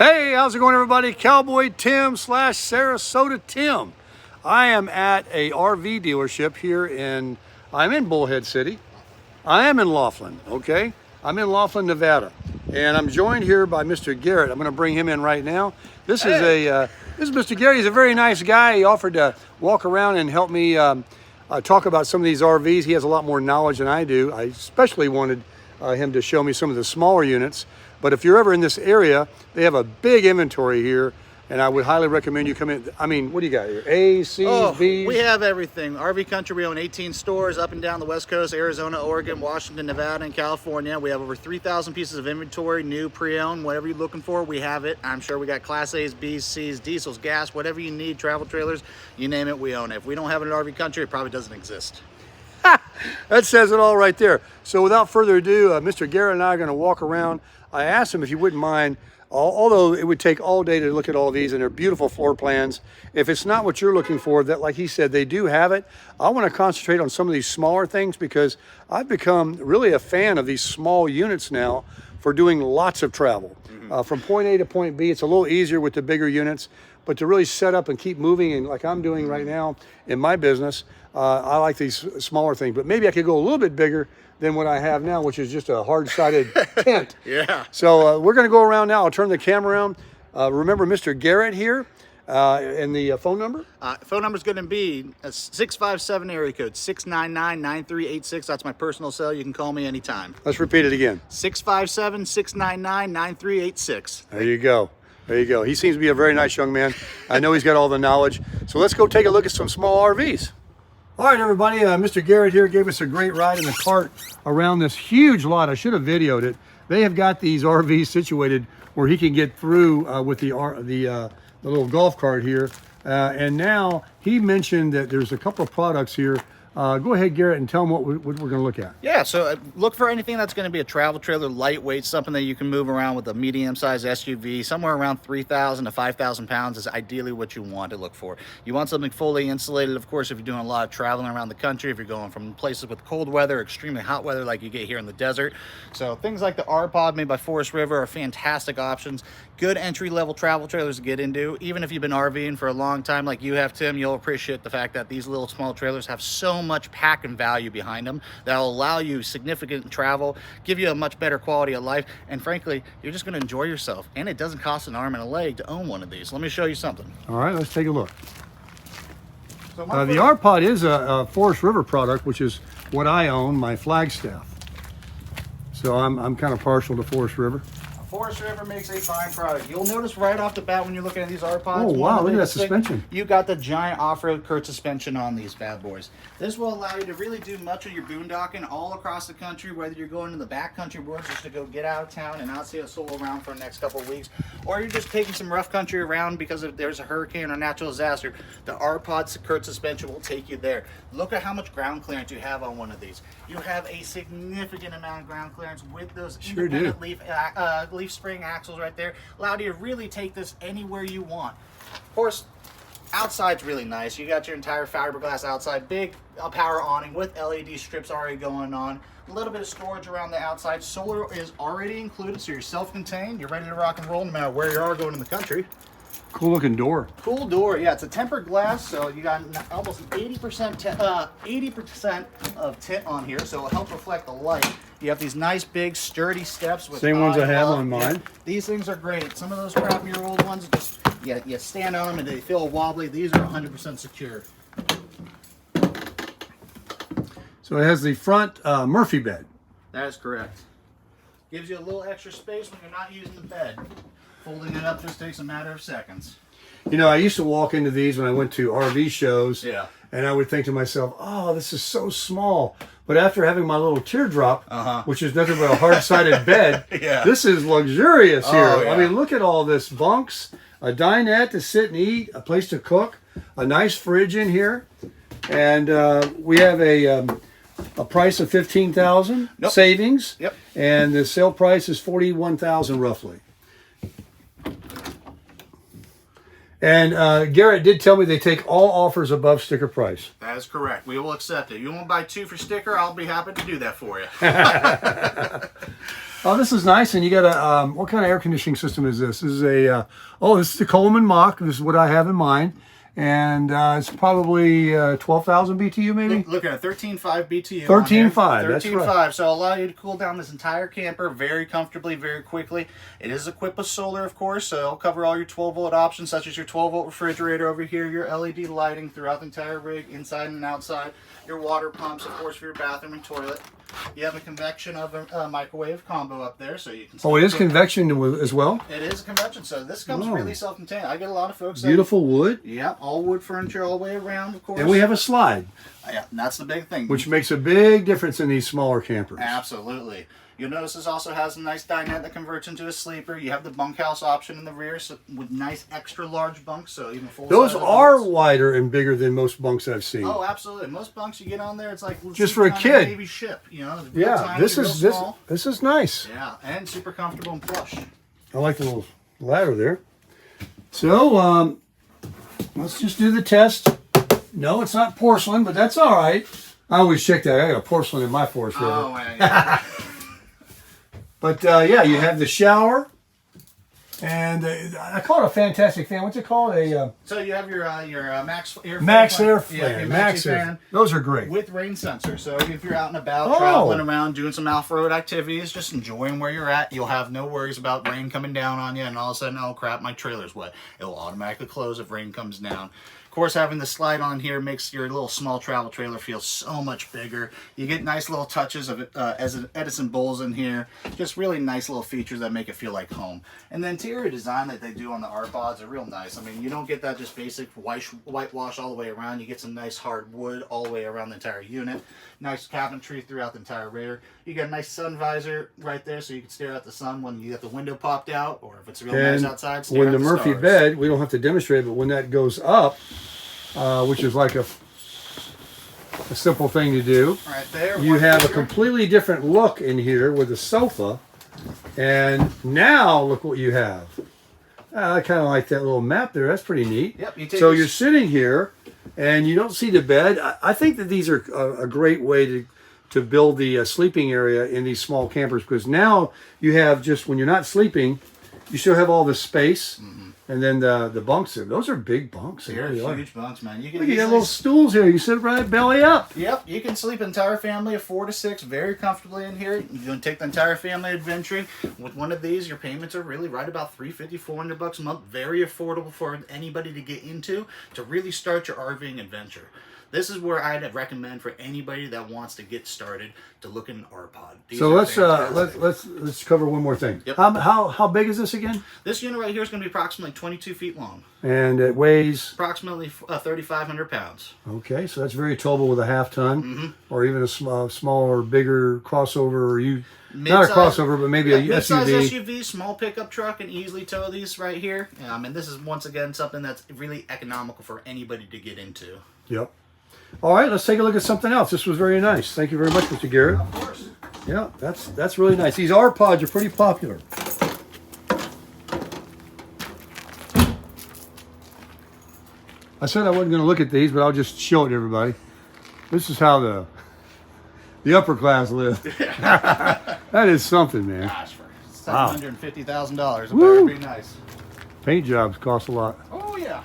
Hey, how's it going, everybody? Cowboy Tim / Sarasota Tim. I am at a RV dealership here I'm in Bullhead City. I am in Laughlin, okay? I'm in Laughlin, Nevada. And I'm joined here by Mr. Garrett. I'm gonna bring him in right now. This is Mr. Garrett. He's a very nice guy. He offered to walk around and help me talk about some of these RVs. He has a lot more knowledge than I do. I especially wanted him to show me some of the smaller units. But if you're ever in this area, they have a big inventory here, and I would highly recommend you come in. I mean, what do you got here? A's, C's, B's? We have everything. RV Country, we own 18 stores up and down the West Coast, Arizona, Oregon, Washington, Nevada, and California. We have over 3,000 pieces of inventory, new, pre-owned, whatever you're looking for, we have it. I'm sure we got Class A's, B's, C's, diesels, gas, whatever you need, travel trailers, you name it, we own it. If we don't have it in RV Country, it probably doesn't exist. That says it all right there. So without further ado, Mr. Garrett and I are going to walk around. I asked him if you wouldn't mind, although it would take all day to look at all these, and they're beautiful floor plans. If it's not what you're looking for, that, like he said, they do have it. I want to concentrate on some of these smaller things because I've become really a fan of these small units now for doing lots of travel. From point A to point B, it's a little easier with the bigger units, but to really set up and keep moving, and like I'm doing right now in my business, I like these smaller things, but maybe I could go a little bit bigger than what I have now, which is just a hard-sided tent. Yeah. So we're going to go around now. I'll turn the camera around. Remember Mr. Garrett here, and the phone number? Phone number is going to be 657 area code 699-9386. That's my personal cell. You can call me anytime. Let's repeat it again. 657-699-9386. There you go. There you go. He seems to be a very nice young man. I know he's got all the knowledge. So let's go take a look at some small RVs. All right, everybody. Mr. Garrett here gave us a great ride in the cart around this huge lot. I should have videoed it. They have got these RVs situated where he can get through with the little golf cart here. And now he mentioned that there's a couple of products here. Go ahead, Garrett, and tell them what we're going to look at. Yeah, so look for anything that's going to be a travel trailer, lightweight, something that you can move around with a medium-sized SUV. Somewhere around 3,000 to 5,000 pounds is ideally what you want to look for. You want something fully insulated, of course, if you're doing a lot of traveling around the country, if you're going from places with cold weather, extremely hot weather like you get here in the desert. So things like the R-Pod made by Forest River are fantastic options. Good entry-level travel trailers to get into. Even if you've been RVing for a long time like you have, Tim, you'll appreciate the fact that these little small trailers have so much pack and value behind them that'll allow you significant travel, give you a much better quality of life, and frankly, you're just going to enjoy yourself. And it doesn't cost an arm and a leg to own one of these. Let me show you something. All right, let's take a look. So the R-Pod is a Forest River product, which is what I own, my Flagstaff. So I'm kind of partial to Forest River. Forest River makes a fine product. You'll notice right off the bat when you're looking at these R-Pods. Oh, wow, look at that suspension. You got the giant off-road Kurt suspension on these bad boys. This will allow you to really do much of your boondocking all across the country, whether you're going to the backcountry woods just to go get out of town and not see a soul around for the next couple of weeks, or you're just taking some rough country around because if there's a hurricane or natural disaster, the R-Pod Kurt suspension will take you there. Look at how much ground clearance you have on one of these. You have a significant amount of ground clearance with those independent leaf spring axles right there. Allow you to really take this anywhere you want. Of course, outside's really nice. You got your entire fiberglass outside, big power awning with LED strips already going on. A little bit of storage around the outside. Solar is already included, so you're self-contained. You're ready to rock and roll no matter where you are going in the country. Cool looking door. Cool door, yeah. It's a tempered glass, so you got almost 80% of tint on here, so it'll help reflect the light. You have these nice, big, sturdy steps with same ones I have on mine. Yeah, these things are great. Some of those crappier old ones, just you stand on them and they feel wobbly. These are 100% secure. So it has the front Murphy bed. That is correct. Gives you a little extra space when you're not using the bed. Folding it up just takes a matter of seconds. You know, I used to walk into these when I went to RV shows, yeah, and I would think to myself, oh, this is so small. But after having my little teardrop, which is nothing but a hard-sided bed, yeah, this is luxurious here. Oh, yeah. I mean, look at all this bunks, a dinette to sit and eat, a place to cook, a nice fridge in here, and we have a price of $15,000 savings, and the sale price is $41,000 roughly. And Garrett did tell me they take all offers above sticker price. That is correct. We will accept it. You want to buy 2 for sticker? I'll be happy to do that for you. Oh, this is nice. And you got a, what kind of air conditioning system is this? This is a, this is the Coleman Mach. This is what I have in mind. And it's probably 12,000 BTU maybe? Looking at 13.5 BTU. 13.5, that's right. 13.5, so allow you to cool down this entire camper very comfortably, very quickly. It is equipped with solar, of course, so it'll cover all your 12-volt options, such as your 12-volt refrigerator over here, your LED lighting throughout the entire rig, inside and outside, your water pumps, of course, for your bathroom and toilet. You have a convection oven, microwave combo up there, so you can. Oh, it is convection as well? It is a convection, so this comes really self-contained. I get a lot of folks. Beautiful wood. Yeah, all wood furniture all the way around, of course. And we have a slide. Yeah, and that's the big thing. Which makes a big difference in these smaller campers. Absolutely. You'll notice this also has a nice dinette that converts into a sleeper. You have the bunkhouse option in the rear, so with nice extra large bunks, so even full. Those are wider and bigger than most bunks I've seen. Oh, absolutely. Most bunks you get on there, it's like just for a kid. Navy ship, you know. Yeah, tiny, this is nice. Yeah, and super comfortable and plush. I like the little ladder there. So let's just do the test. No, it's not porcelain, but that's all right. I always check that. I got porcelain in my Forest River. Oh, yeah. But yeah, you have the shower, and I call it a fantastic fan. What's it called? So you have your Max Air fan. Max Air Yeah, fan. Max Air fan. Those are great. With rain sensor. So if you're out and about, traveling around, doing some off-road activities, just enjoying where you're at, you'll have no worries about rain coming down on you, and all of a sudden, oh crap, my trailer's wet. It will automatically close if rain comes down. Of course, having the slide on here makes your little small travel trailer feel so much bigger. You get nice little touches of Edison bowls in here. Just really nice little features that make it feel like home. And the interior design that they do on the R-Pods are real nice. I mean, you don't get that just basic whitewash all the way around. You get some nice hard wood all the way around the entire unit. Nice cabinetry throughout the entire rear. You got a nice sun visor right there so you can stare at the sun when you get the window popped out, or if it's real nice outside, stare when at the Murphy stars. bed, we don't have to demonstrate, but when that goes up, which is like a simple thing to do. Right there. You have a completely different look in here with the sofa. And now look what you have. I kind of like that little map there. That's pretty neat. Yep. So you're sitting here and you don't see the bed. I think that these are a great way to build the sleeping area in these small campers, because now you have just, when you're not sleeping, you still have all this space. Mm-hmm. And then the bunks there. Those are big bunks. They're huge bunks, man. You got little stools here. You sit right belly up. Yep. You can sleep an entire family of 4 to 6 very comfortably in here. You can take the entire family adventuring. With one of these, your payments are really right about $350, $400 a month. Very affordable for anybody to get into to really start your RVing adventure. This is where I'd recommend for anybody that wants to get started to look at an R-Pod. So let's cover one more thing. Yep. How big is this again? This unit right here is going to be approximately 22 feet long. And it weighs? Approximately 3,500 pounds. Okay, so that's very towable with a half ton, or even a smaller, bigger crossover, or not a crossover, but maybe a mid-size SUV. SUV, small pickup truck, and easily tow these right here. And this is, once again, something that's really economical for anybody to get into. Yep. All right, let's take a look at something else. This was very nice. Thank you very much, Mr. Garrett. Of course. Yeah, that's really nice. These R-Pods are pretty popular. I said I wasn't going to look at these, but I'll just show it to everybody. This is how the upper class live. That is something, man. Gosh, for $750,000, it Woo. better be nice. Paint jobs cost a lot. Oh, yeah.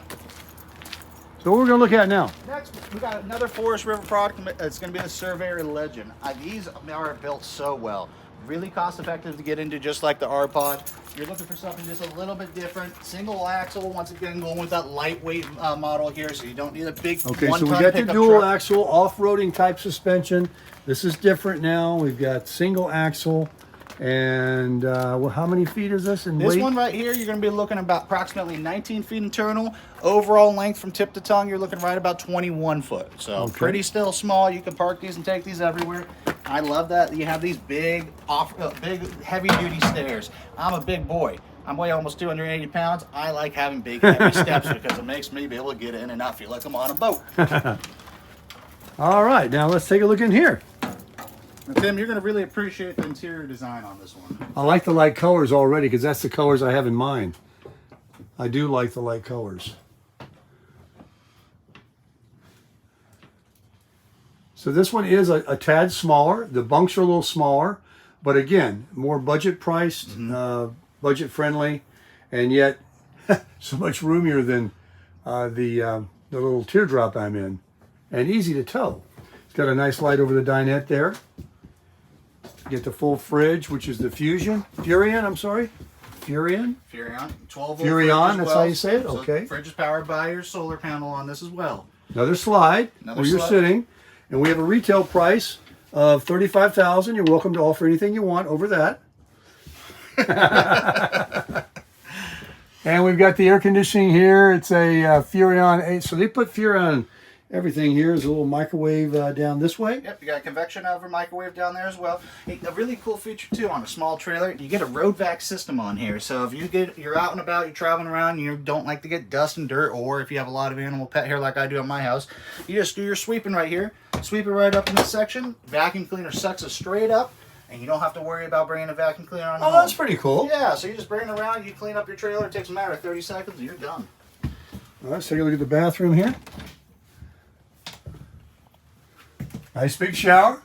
So what we're going to look at now? Next, we got another Forest River product. It's going to be the Surveyor Legend. These are built so well. Really cost effective to get into, just like the R-Pod. You're looking for something just a little bit different. Single axle, once again, going with that lightweight model here, so you don't need a big Okay, so we one-ton got the pickup dual truck. axle off-roading type suspension. This is different now. We've got single axle. And well, how many feet is this in weight? This one right here, you're going to be looking about approximately 19 feet internal. Overall length from tip to tongue, you're looking right about 21 foot. So pretty still small. You can park these and take these everywhere. I love that you have these big heavy-duty stairs. I'm a big boy. I weigh almost 280 pounds. I like having big, heavy steps because it makes me be able to get in and not feel like I'm on a boat. All right, now let's take a look in here. Now, Tim, you're going to really appreciate the interior design on this one. I like the light colors already because that's the colors I have in mind. I do like the light colors. So this one is a tad smaller. The bunks are a little smaller. But again, more budget priced, budget friendly, and yet so much roomier than the little teardrop I'm in, and easy to tow. It's got a nice light over the dinette there. Get the full fridge, which is the Furion, I'm sorry. Furion? Furion. 12 volt Furion, that's well. how you say it? So Okay. the fridge is powered by your solar panel on this as well. Another slide where you're sitting. And we have a retail price of $35,000. You're welcome to offer anything you want over that. And we've got the air conditioning here. It's a Furion 8. So they put Furion everything here. Is a little microwave down this way. Yep, you got a convection oven microwave down there as well. Hey, a really cool feature too on a small trailer, you get a road vac system on here. So if you're out and about, you're traveling around, you don't like to get dust and dirt, or if you have a lot of animal pet hair like I do at my house, you just do your sweeping right here, sweep it right up in this section. Vacuum cleaner sucks it straight up, and you don't have to worry about bringing a vacuum cleaner on. Oh, that's pretty cool. Yeah, so you just bring it around, you clean up your trailer. It takes a matter of 30 seconds, and you're done. All right, let's take a look at the bathroom here. Nice big shower.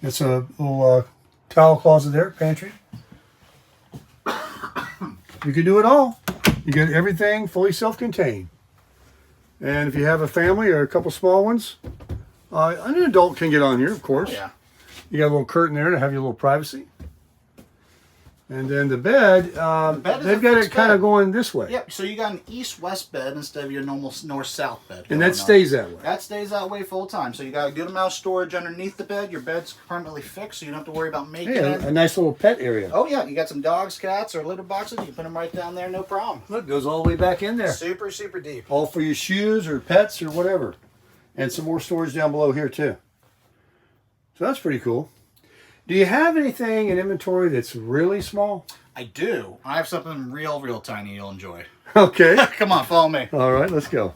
It's a little towel closet there, pantry. You can do it all. You get everything fully self-contained. And if you have a family or a couple small ones, an adult can get on here, of course. Yeah. You got a little curtain there to have your little privacy. And then the bed, they've got it kind of going this way. Yep, so you got an east-west bed instead of your normal north-south bed. And that stays that way. That stays that way full time. So you got a good amount of storage underneath the bed. Your bed's permanently fixed, so you don't have to worry about making it. A nice little pet area. Oh yeah, you got some dogs, cats, or litter boxes. You can put them right down there, no problem. Look, goes all the way back in there. Super, super deep. All for your shoes or pets or whatever. And some more storage down below here too. So that's pretty cool. Do you have anything in inventory that's really small? I do. I have something real tiny you'll enjoy. Okay. Come on, follow me. All right, let's go.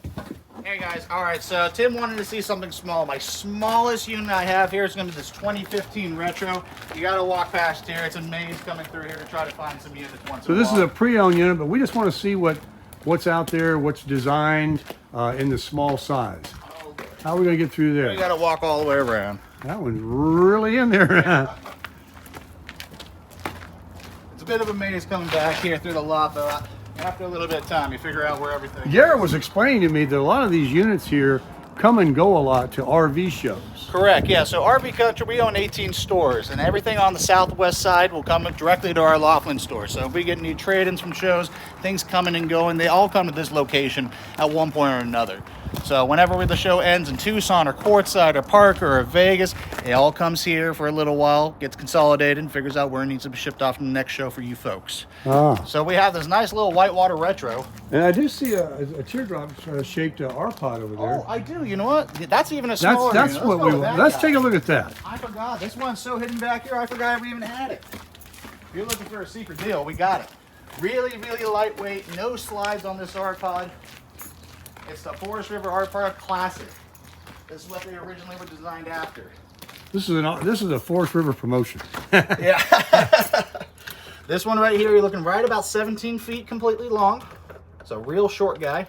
Hey guys, all right, so Tim wanted to see something small. My smallest unit I have here is going to be this 2015 Retro. You got to walk past here. It's a maze coming through here to try to find some units once So in a this is while. a pre-owned unit, but we just want to see what's out there, what's designed in the small size. How are we going to get through there? You got to walk all the way around. That one's really in there. It's a bit of a maze coming back here through the lot, but after a little bit of time, you figure out where everything is. Garrett was explaining to me that a lot of these units here come and go a lot to RV shows. Correct, yeah. So RV Country, we own 18 stores, and everything on the southwest side will come directly to our Laughlin store. So if we get new trade-ins from shows, things coming and going, they all come to this location at one point or another. So whenever the show ends in Tucson or Quartzsite or Parker or Vegas, it all comes here for a little while, gets consolidated, and figures out where it needs to be shipped off to the next show for you folks. Ah. So we have this nice little whitewater Retro. And I do see a teardrop shaped R-Pod over there. Oh, I do. You know what? That's even a smaller That's unit. what go we with want. that Let's guy. take a look at that. I forgot. This one's so hidden back here, I forgot we even had it. If you're looking for a secret deal, we got it. Really lightweight. No slides on this R-Pod. It's the Forest River R-Pod Classic. This is what they originally were designed after. This is a Forest River promotion. Yeah. This one right here, you're looking right about 17 feet completely long. It's a real short guy.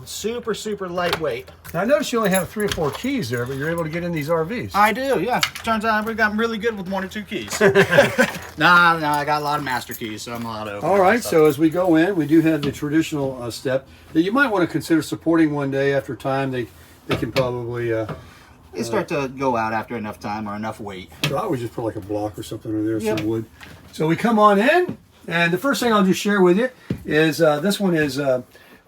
Super lightweight. Now, I noticed you only have 3 or 4 keys there, but you're able to get in these RVs. I do, yeah. Turns out we've gotten really good with 1 or 2 keys. Nah, I got a lot of master keys, so I'm a lot of. All right, so as we go in, we do have the traditional step that you might want to consider supporting one day. After time, they can probably... They start to go out after enough time or enough weight. So I would just put like a block or something over there, Yep. some wood. So we come on in, and the first thing I'll just share with you is this one is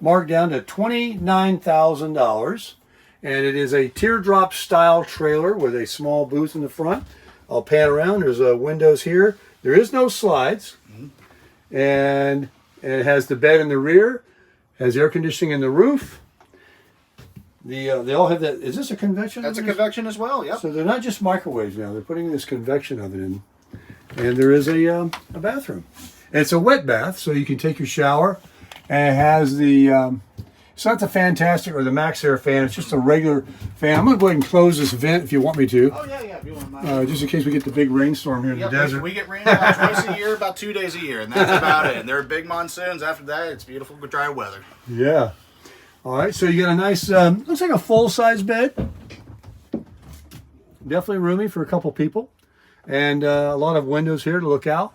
marked down to $29,000, and it is a teardrop style trailer with a small booth in the front. I'll pan around. There's windows here. There is no slides, and it has the bed in the rear, has air conditioning in the roof. They all have that. Is this a convection? That's a oven? convection as well, yep. So they're not just microwaves now. They're putting this convection oven in. And there is a bathroom. And it's a wet bath, so you can take your shower. And it has the, it's not the Fantastic or the Max Air fan. It's just a regular fan. I'm going to go ahead and close this vent if you want me to. Oh, yeah, if you want mine. Just in case we get the big rainstorm here in the desert. We get rain about twice a year, about 2 days a year, and that's about it. And there are big monsoons. After that, it's beautiful, dry weather. Yeah. All right, so you got a nice, looks like a full-size bed. Definitely roomy for a couple people. And a lot of windows here to look out.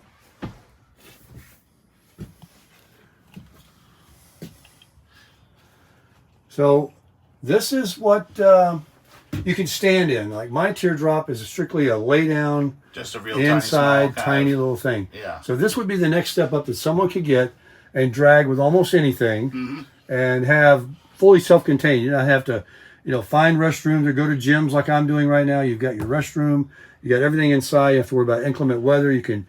So this is what you can stand in. Like my teardrop is strictly a lay down, just a real inside, tiny little thing. Yeah. So this would be the next step up that someone could get and drag with almost anything and have fully self-contained. You don't have to, find restrooms or go to gyms like I'm doing right now. You've got your restroom. You got everything inside. You have to worry about inclement weather. You can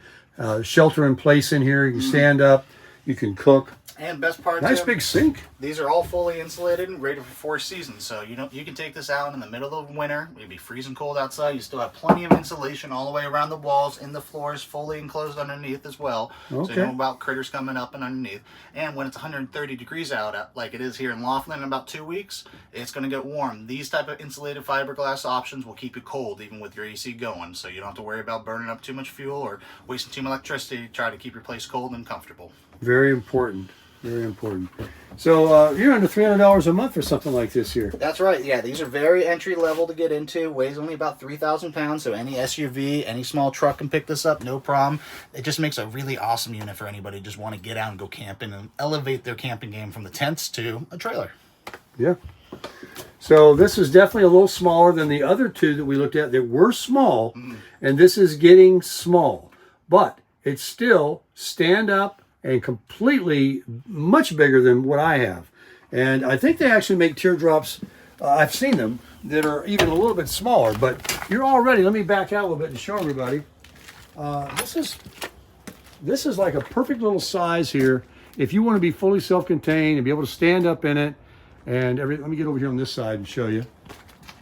shelter in place in here. You can stand up. You can cook. And best part, nice Tim, big sink. These are all fully insulated and rated for 4 seasons. So you can take this out in the middle of the winter. It'd be freezing cold outside. You still have plenty of insulation all the way around the walls, in the floors, fully enclosed underneath as well. Okay. So you know about critters coming up and underneath. And when it's 130 degrees out, like it is here in Laughlin in about 2 weeks, it's going to get warm. These type of insulated fiberglass options will keep you cold even with your AC going. So you don't have to worry about burning up too much fuel or wasting too much electricity to try to keep your place cold and comfortable. Very important. Very important. So you're under $300 a month for something like this here. That's right. Yeah, these are very entry level to get into. Weighs only about 3,000 pounds, so any SUV, any small truck can pick this up, no problem. It just makes a really awesome unit for anybody who just want to get out and go camping and elevate their camping game from the tents to a trailer. Yeah. So this is definitely a little smaller than the other two that we looked at that were small, and this is getting small, but it's still stand up and completely much bigger than what I have. And I think they actually make teardrops, I've seen them, that are even a little bit smaller, but you're already, let me back out a little bit to show everybody. This is like a perfect little size here. If you want to be fully self-contained and be able to stand up in it, and let me get over here on this side and show you.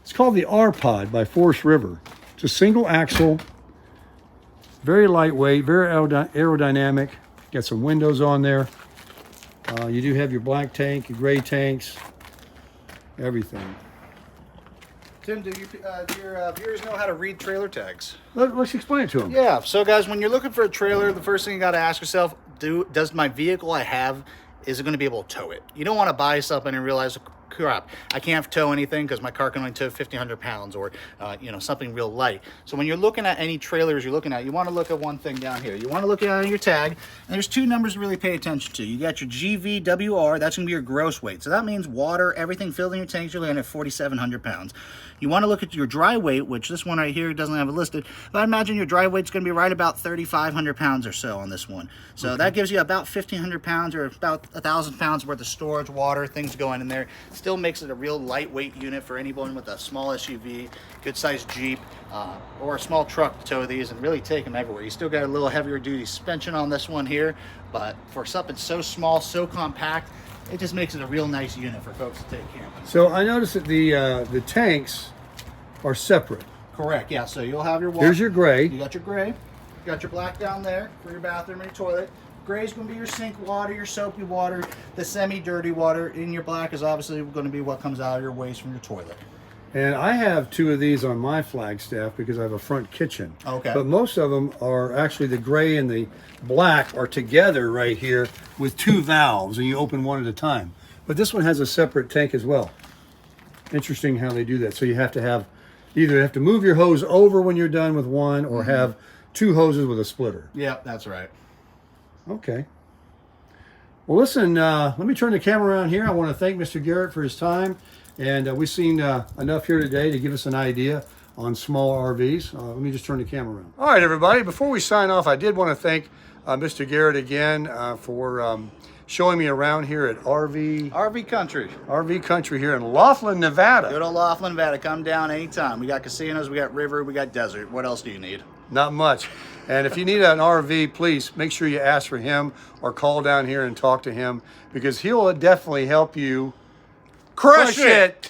It's called the R-Pod by Forest River. It's a single axle, very lightweight, very aerodynamic. Got some windows on there. You do have your black tank, your gray tanks, everything. Tim, do your viewers know how to read trailer tags? Let's explain it to them. Yeah, so guys, when you're looking for a trailer, the first thing you got to ask yourself, does my vehicle I have, is it going to be able to tow it? You don't want to buy something and realize, crap, I can't tow anything because my car can only tow 1,500 pounds or, something real light. So when you're looking at any trailers you're looking at, you want to look at one thing down here. You want to look at your tag, and there's 2 numbers to really pay attention to. You got your GVWR, that's going to be your gross weight. So that means water, everything filled in your tanks, you're looking at 4,700 pounds. You want to look at your dry weight, which this one right here doesn't have it listed, but I imagine your dry weight's going to be right about 3,500 pounds or so on this one. So that gives you about 1,500 pounds or about 1,000 pounds worth of storage, water, things going in there. Still makes it a real lightweight unit for anyone with a small SUV, good sized Jeep, or a small truck to tow these and really take them everywhere. You still got a little heavier duty suspension on this one here, but for something so small, so compact, it just makes it a real nice unit for folks to take camping. So I noticed that the tanks are separate. Correct, yeah. So you'll have your water. Here's your gray. You got your gray. You got your black down there for your bathroom and your toilet. Gray is going to be your sink water, your soapy water. The semi-dirty water in your black is obviously going to be what comes out of your waste from your toilet. And I have 2 of these on my Flagstaff because I have a front kitchen. Okay. But most of them are actually the gray and the black are together right here with 2 valves, and you open one at a time. But this one has a separate tank as well. Interesting how they do that. So you have to have, either have to move your hose over when you're done with one or have 2 hoses with a splitter. Yep, that's right. Okay. Well, listen, let me turn the camera around here. I want to thank Mr. Garrett for his time. And we've seen enough here today to give us an idea on small RVs. Let me just turn the camera around. All right, everybody. Before we sign off, I did want to thank Mr. Garrett again for showing me around here at RV Country. RV Country here in Laughlin, Nevada. Good old Laughlin, Nevada. Come down anytime. We got casinos, we got river, we got desert. What else do you need? Not much. And if you need an RV, please make sure you ask for him or call down here and talk to him because he'll definitely help you crush it.